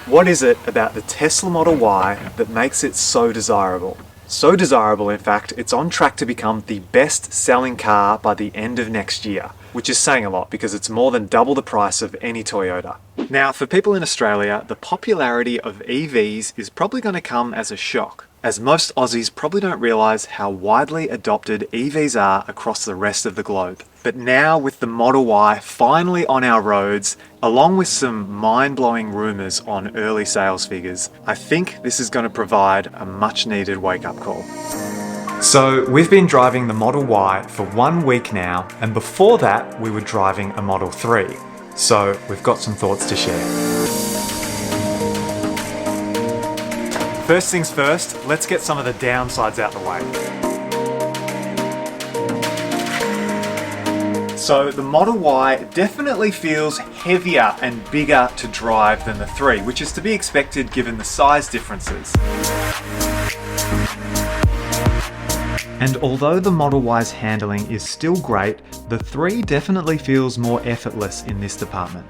What is it about the Tesla Model Y that makes it so desirable? So desirable, in fact, it's on track to become the best-selling car by the end of next year, which is saying a lot because it's more than double the price of any Toyota. Now, for people in Australia, the popularity of EVs is probably going to come as a shock, as most Aussies probably don't realise how widely adopted EVs are across the rest of the globe. But now with the Model Y finally on our roads, along with some mind-blowing rumours on early sales figures, I think this is going to provide a much needed wake-up call. So we've been driving the Model Y for 1 week now, and before that we were driving a Model 3. So we've got some thoughts to share. First things first, let's get some of the downsides out the way. So the Model Y definitely feels heavier and bigger to drive than the 3, which is to be expected given the size differences. And although the Model Y's handling is still great, the 3 definitely feels more effortless in this department.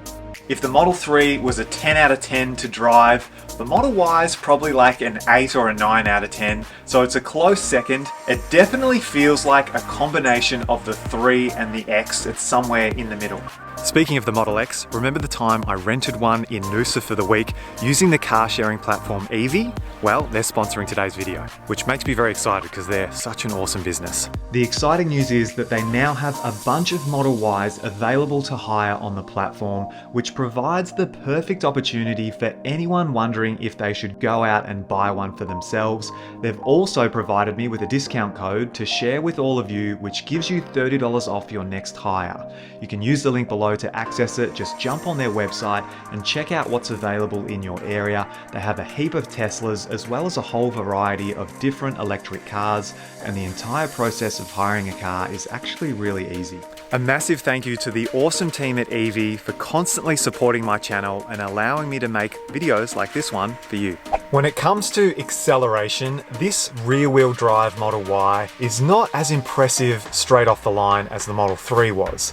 If the Model 3 was a 10 out of 10 to drive, the Model Y is probably like an 8 or a 9 out of 10, so it's a close second. It definitely feels like a combination of the 3 and the X. It's somewhere in the middle. Speaking of the Model X, remember the time I rented one in Noosa for the week using the car sharing platform Evee? Well, they're sponsoring today's video, which makes me very excited because they're such an awesome business. The exciting news is that they now have a bunch of Model Ys available to hire on the platform, which provides the perfect opportunity for anyone wondering if they should go out and buy one for themselves. They've also provided me with a discount code to share with all of you, which gives you $30 off your next hire. You can use the link below to access it. Just jump on their website and check out what's available in your area. They have a heap of Teslas as well as a whole variety of different electric cars, and the entire process of hiring a car is actually really easy. A massive thank you to the awesome team at Evee for constantly supporting my channel and allowing me to make videos like this one for you. When it comes to acceleration, this rear-wheel drive Model Y is not as impressive straight off the line as the Model 3 was.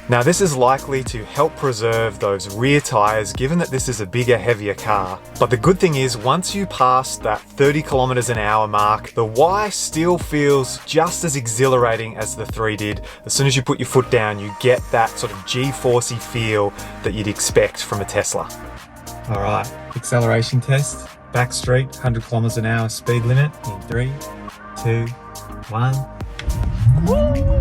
Now this is likely to help preserve those rear tyres given that this is a bigger, heavier car. But the good thing is once you pass that 30 kilometers an hour mark, the Y still feels just as exhilarating as the 3 did. As soon as you put your foot down, you get that sort of G-forcey feel that you'd expect from a Tesla. All right, acceleration test. Back street, 100 kilometers an hour speed limit in 3, 2, 1. Woo!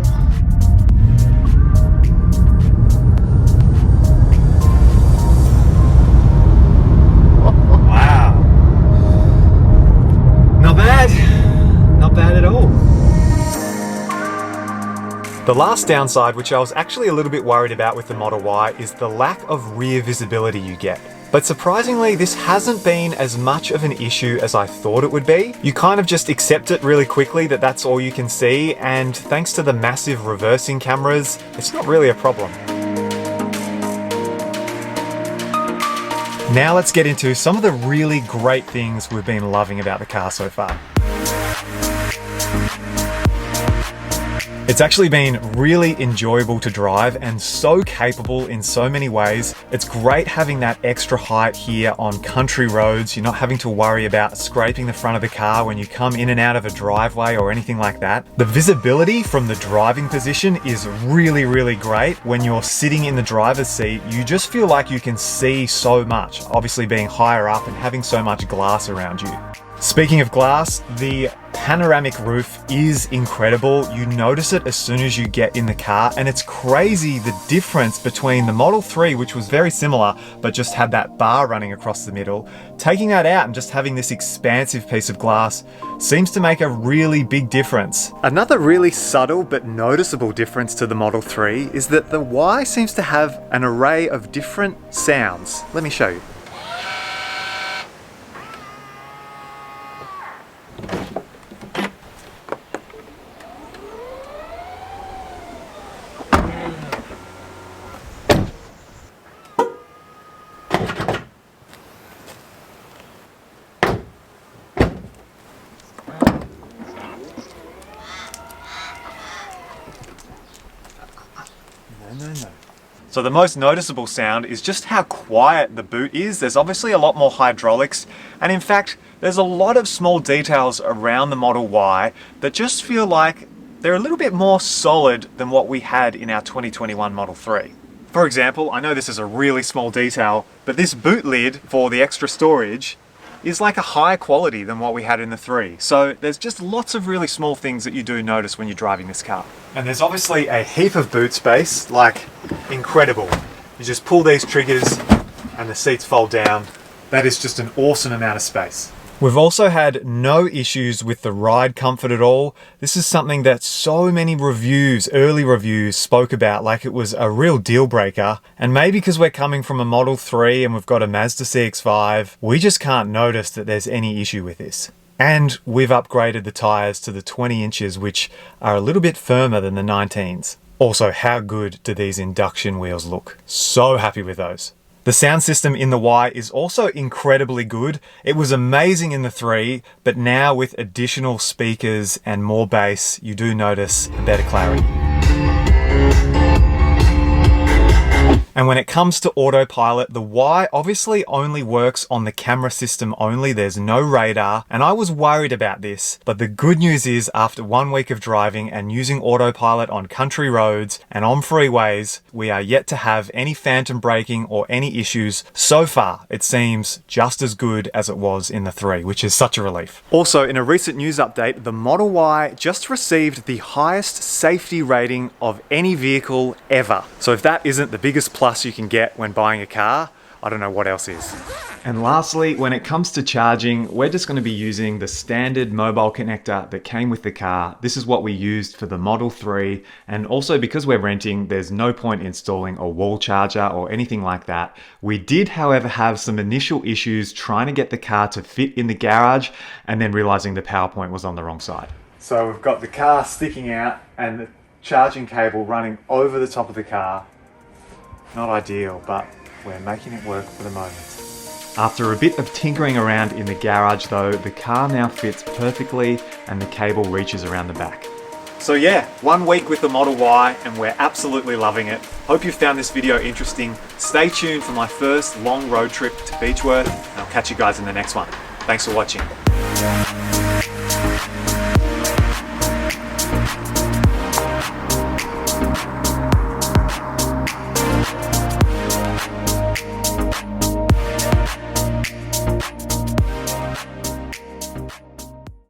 Not bad at all. The last downside, which I was actually a little bit worried about with the Model Y, is the lack of rear visibility you get. But surprisingly, this hasn't been as much of an issue as I thought it would be. You kind of just accept it really quickly that that's all you can see, and thanks to the massive reversing cameras, it's not really a problem. Now let's get into some of the really great things we've been loving about the car so far. It's actually been really enjoyable to drive and so capable in so many ways. It's great having that extra height here on country roads. You're not having to worry about scraping the front of the car when you come in and out of a driveway or anything like that. The visibility from the driving position is really, really great. When you're sitting in the driver's seat, you just feel like you can see so much, obviously being higher up and having so much glass around you. Speaking of glass, the panoramic roof is incredible. You notice it as soon as you get in the car, and it's crazy the difference between the Model 3, which was very similar, but just had that bar running across the middle. Taking that out and just having this expansive piece of glass seems to make a really big difference. Another really subtle but noticeable difference to the Model 3 is that the Y seems to have an array of different sounds. Let me show you. No. So the most noticeable sound is just how quiet the boot is. There's obviously a lot more hydraulics, and in fact, there's a lot of small details around the Model Y that just feel like they're a little bit more solid than what we had in our 2021 Model 3. For example, I know this is a really small detail, but this boot lid for the extra storage is like a higher quality than what we had in the 3. So there's just lots of really small things that you do notice when you're driving this car. And there's obviously a heap of boot space, like incredible. You just pull these triggers and the seats fold down. That is just an awesome amount of space. We've also had no issues with the ride comfort at all. This is something that so many early reviews spoke about like it was a real deal breaker. And maybe because we're coming from a Model 3 and we've got a Mazda CX-5, we just can't notice that there's any issue with this. And we've upgraded the tyres to the 20 inches, which are a little bit firmer than the 19s. Also, how good do these induction wheels look? So happy with those. The sound system in the Y is also incredibly good. It was amazing in the 3, but now with additional speakers and more bass, you do notice a better clarity. And when it comes to Autopilot, the Y obviously only works on the camera system only. There's no radar, and I was worried about this. But the good news is, after 1 week of driving and using Autopilot on country roads and on freeways, we are yet to have any phantom braking or any issues. So far, it seems just as good as it was in the 3, which is such a relief. Also, in a recent news update, the Model Y just received the highest safety rating of any vehicle ever. So if that isn't the biggest plus you can get when buying a car, I don't know what else is. And lastly, when it comes to charging, we're just going to be using the standard mobile connector that came with the car. This is what we used for the Model 3, and also because we're renting, there's no point installing a wall charger or anything like that. We did, however, have some initial issues trying to get the car to fit in the garage and then realizing the power point was on the wrong side. So we've got the car sticking out and the charging cable running over the top of the car. Not ideal, but we're making it work for the moment. After a bit of tinkering around in the garage though, the car now fits perfectly and the cable reaches around the back. So yeah, 1 week with the Model Y and we're absolutely loving it. Hope you found this video interesting. Stay tuned for my first long road trip to Beechworth and I'll catch you guys in the next one. Thanks for watching.